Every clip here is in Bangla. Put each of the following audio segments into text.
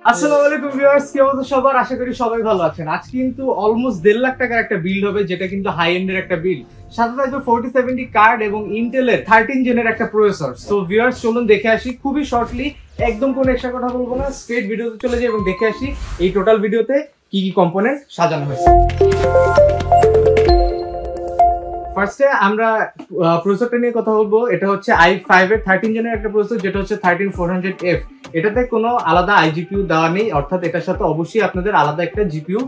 আসসালামু আলাইকুম ভিউয়ার্স, কি অবস্থা সবার? আশা করি সবাই ভালো আছেন। আজ কিন্তু অলমোস্ট 1.5 লাখ টাকার একটা বিল্ড হবে, যেটা কিন্তু হাই এন্ডের একটা বিল্ড। সাথে থাকবে 4070 কার্ড এবং ইন্টেলের 13 জেনের একটা প্রসেসর। সো ভিউয়ার্স, চলুন দেখে আসি খুবই শর্টলি, একদম কোনো এক্সট্রা কথা বলবো না, স্ট্রেট ভিডিওতে চলে যাই এবং দেখে আসি এই টোটাল ভিডিওতে কি কি কম্পোনেন্ট সাজানো হয়েছে। ফার্স্টে আমরা প্রসেসরটা নিয়ে কথা বলবো। এটা হচ্ছে i5 এর 13 জেনের একটা প্রসেসর, যেটা হচ্ছে 13400F। এটাতে কোনো আলাদা আইজিপিইউ দেওয়া নেই, অর্থাৎ এটার সাথে অবশ্যই আপনাদের আলাদা একটা জিপিইউ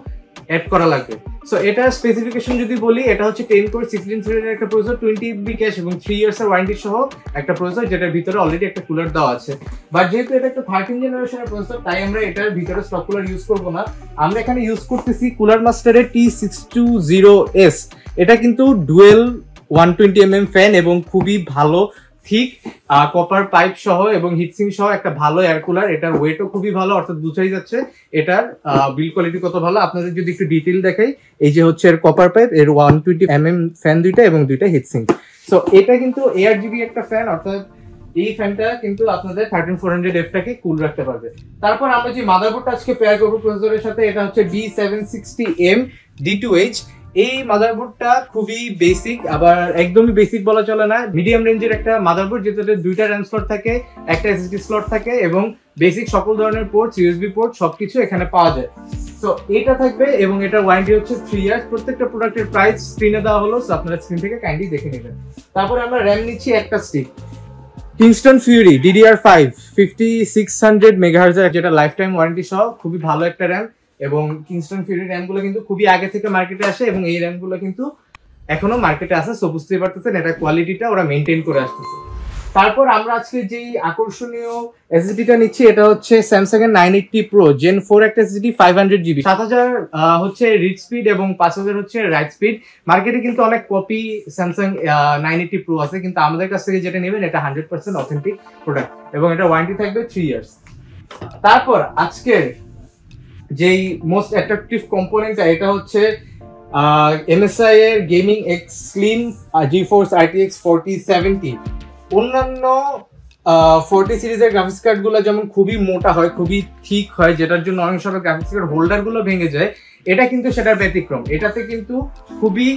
অ্যাড করা লাগবে। সো এটার স্পেসিফিকেশন যদি বলি, এটা হচ্ছে 10 কোর 16 থ্রেডের একটা প্রসেসর, 20 GB ক্যাশ এবং 3 ইয়ার্স এর ওয়ারেন্টি সহ একটা প্রসেসর, যেটার ভিতরে অলরেডি একটা কুলার দেওয়া আছে। বাট যেহেতু এটা একটা 13 জেনারেশনের প্রসেসর, তাই আমরা এটার ভিতরে স্টক কুলার ইউজ করব না। আমরা এখানে ইউজ করতেছি কুলার মাস্টারের T620S। এটা কিন্তু ডুয়েল 120mm ফ্যান এবং খুবই ভালো থিক কপার পাইপ সহ এবং হিটসিং সহ একটা ভালো এয়ার কুলার। এটার ওয়েটও খুবই ভালো, অর্থাৎ বুঝাই যাচ্ছে এটার বিল্ড কোয়ালিটি কত ভালো। আপনাদের যদি একটু ডিটেইল দেখাই, এই যে হচ্ছে এর কপার পাইপ, এর 120mm ফ্যান দুইটা এবং দুইটা হিটসিং। সো এটা কিন্তু ARGB একটা ফ্যান, অর্থাৎ এই ফ্যানটা কিন্তু আপনাদের 13400F টাকে কুল রাখতে পারবে। তারপর আমরা যে মাদারবোর্ডটা আজকে পেয়ার করবো প্রসেসরের সাথে, এটা হচ্ছে D760M D2H। এই মাদারবোর্ডটা খুবই বেসিক, আবার একদমই বেসিক বলা চলে না, মিডিয়াম রেঞ্জের একটা মাদারবোর্ড, যেটাতে দুইটা র্যাম স্লট থাকে, একটা SSD স্লট থাকে এবং বেসিক সকল ধরনের পোর্ট, USB পোর্ট সবকিছু এখানে পাওয়া যায়। তো এটা থাকবে এবং এটার ওয়ারেন্টি হচ্ছে 3 ইয়ার্স। প্রত্যেকটা প্রোডাক্টের প্রাইস স্ক্রিনে দেওয়া হলো, সো আপনারা স্ক্রিন থেকে কাইন্ডলি দেখে নেবেন। তারপরে আমরা র্যাম নিচ্ছি একটা stick, Kingston Fury DDR5 5600 MHz, যেটা লাইফ টাইম ওয়ারেন্টি সহ খুবই ভালো একটা র্যাম। এবং কিংস্টন ফিউরি র্যামগুলো কিন্তু খুবই আগে থেকে মার্কেটে আসে এবং এই র্যামগুলো কিন্তু এখনো মার্কেটে আসে, সো বুঝতেই পারতেছেন এটা কোয়ালিটিটা ওরা মেনটেন করে আসতেছে। তারপর আমরা আজকে যেই আকর্ষণীয় এসএসডিটা নিচ্ছি, এটা হচ্ছে স্যামসাং এর 980 Pro Gen 4 একটা এসএসডি 500GB, 7000 হচ্ছে রিড স্পিড এবং 5000 হচ্ছে রাইট স্পিড। মার্কেটে কিন্তু অনেক কপি স্যামসাং 980 Pro আছে, কিন্তু আমাদের কাছ থেকে যেটা নেবেন এটা 100% অথেন্টিক প্রোডাক্ট এবং এটা ওয়ারেন্টি থাকবে 3 ইয়ার্স। তারপর আজকের যেই মোস্ট অ্যাট্রাকটিভ কম্পোনেন্টটা, এটা হচ্ছে MSI এর gaming x slim GeForce RTX 4070। অন্যান্য 40 সিরিজের গ্রাফিক্স কার্ড গুলো যেমন খুবই মোটা হয়, খুবই থিক হয়, যেটার জন্য অনেক সময় গ্রাফিক্স কার্ড হোল্ডার গুলো ভেঙে যায়, এটা কিন্তু সেটার ব্যতিক্রম। এটাতে কিন্তু খুবই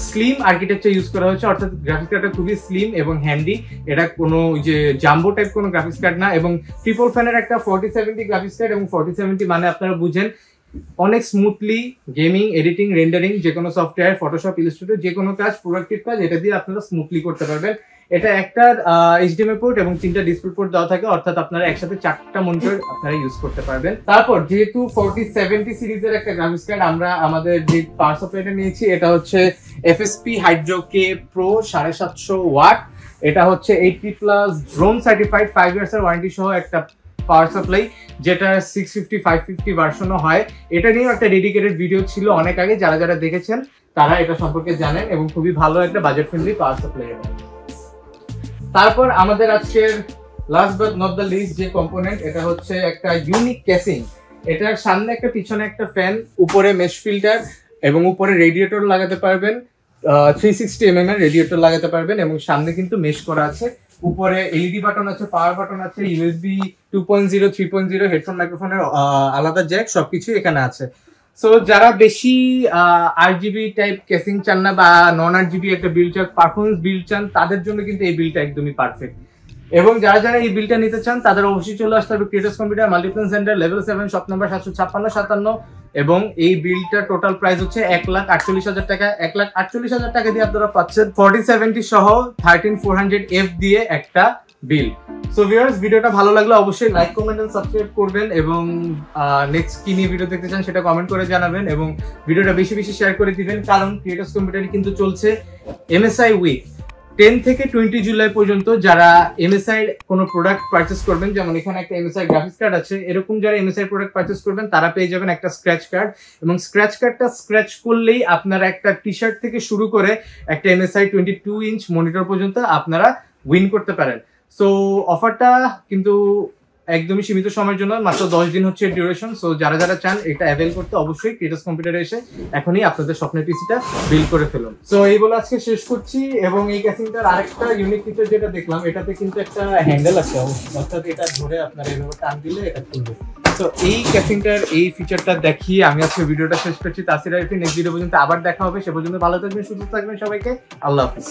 স্লিম আর্কিটেকচার ইউজ করা হয়েছে, অর্থাৎ গ্রাফিক্স কার্ডটা খুবই স্লিম এবং হ্যান্ডি। এটা কোনো যে জাম্বো টাইপ কোনো গ্রাফিক্স কার্ড না। এবং ট্রিপল ফ্যানের একটা 4070 গ্রাফিক্স কার্ড, এবং 4070 মানে আপনারা বুঝেন অনেক স্মুথলি গেমিং, এডিটিং, রেন্ডারিং, যে কোনো সফটওয়্যার, ফটোশপ, ইলাস্ট্রেটর, যে কোনো কাজ, প্রোডাক্টিভ কাজ, এটা দিয়ে আপনারা স্মুথলি করতে পারবেন। এটা একটা HDMI পোর্ট এবং 3টা ডিসপ্লে পোর্ট দেওয়া থাকে, অর্থাৎ আপনারা একসাথে 4টা মনিটর আপনারা ইউজ করতে পারবেন। তারপর যেহেতু 4070 সিরিজের একটা গ্রাফিক্স কার্ড, আমরা আমাদের যে পাওয়ার সাপ্লাইটা নিয়েছি, এটা হচ্ছে FSP Hydro K Pro 750 watt. এটা হচ্ছে 80+ ড্রোন সার্টিফাইড, 5 ইয়ার্স এর ওয়ারেন্টি সহ একটা পাওয়ার সাপ্লাই, যেটা 650 550 ভার্সনও হয়। এটা নিয়েও একটা ডেডিকেটেড ভিডিও ছিল অনেক আগে, যারা যারা দেখেছেন তারা এটা সম্পর্কে জানেন, এবং খুবই ভালো একটা বাজেট ফ্রেন্ডলি পাওয়ার সাপ্লাই। তারপর আমাদের আজকের last but not the least যে কম্পোনেন্ট, এটা হচ্ছে একটা ইউনিক কেসিং। এটার সামনে একটা, পিছনে একটা ফ্যান, উপরে মেশ ফিল্টার এবং উপরে রেডিয়েটর লাগাতে পারবেন, 360mm এর রেডিয়েটর লাগাতে পারবেন, এবং সামনে কিন্তু মেশ করা আছে। উপরে এলইডি বাটন আছে, পাওয়ার বাটন আছে, USB 2.0 3.0, হেডফোন মাইক্রোফোনের আলাদা জ্যাক, সবকিছু এখানে আছে। সো যারা বেশি RGB টাইপ কেসিং চান না বা নন RGB একটা বিল্ড চান, পারফরমেন্স বিল্ড চান, তাদের জন্য কিন্তু এই বিলটা একদমই পারফেক্ট। এবং যারা যারা এই বিলটা নিতে চান, তাদের অবশ্যই চলে আসতে হবে creators computer, multiplane centre, level 7, shop number 75657। এবং এই বিলটা টোটাল প্রাইস হচ্ছে 1,48,000 টাকা। 1,48,000 টাকা দিয়ে আপনারা পাচ্ছেন 4070 সহ 13400F দিয়ে একটা বিল। সো ভিউয়ার্স, ভিডিওটা ভালো লাগলে অবশ্যই লাইক, কমেন্ট এন্ড সাবস্ক্রাইব করবেন, এবং নেক্সট কি নিয়ে ভিডিও দেখতে চান সেটা কমেন্ট করে জানাবেন, এবং ভিডিওটা বেশি বেশি শেয়ার করে দিবেন, কারণ ক্রিয়েটার্স কম্পিউটারে কিন্তু চলছে MSI উইক 10 থেকে 20 জুলাই পর্যন্ত। যারা MSI কোনো প্রোডাক্ট পারচেস করবেন, যেমন এখানে একটা MSI গ্রাফিক্স কার্ড আছে, এরকম যারা MSI প্রোডাক্ট পারচেস করবেন তারা পেয়ে যাবেন একটা স্ক্র্যাচ কার্ড, এবং স্ক্র্যাচ কার্ডটা স্ক্র্যাচ করলেই আপনারা একটা টি শার্ট থেকে শুরু করে একটা MSI 22 ইঞ্চ মনিটর পর্যন্ত আপনারা উইন করতে পারেন। সো অফারটা কিন্তু একদমই সীমিত সময়ের জন্য, মাত্র 10 দিন হচ্ছে ডিউরেশন। সো যারা যারা চান এটা অ্যাভেল করতে, অবশ্যই ক্রিয়েটার্স কম্পিউটারে এসে এখনই আপনাদের স্বপ্নের পিসিটা বিল্ড করে ফেলুন। সো এই বলে আজকে শেষ করছি। এবং এই ক্যাসিংটার আরেকটা ইউনিক ফিচার যেটা দেখলাম, এটাতে কিন্তু একটা হ্যান্ডেল আছে, অর্থাৎ এটা ধরে আপনারা এভাবে টান দিলে এটা খুলবে। তো এই ক্যাসিংটার এই ফিচারটা দেখিয়ে আমি আজকে ভিডিওটা শেষ করছি। তাসির আরিফিন নেক্সট ভিডিও পর্যন্ত আবার দেখা হবে, সে পর্যন্ত ভালো থাকবেন, সুস্থ থাকবেন সবাইকে, আল্লাহ হাফিজ।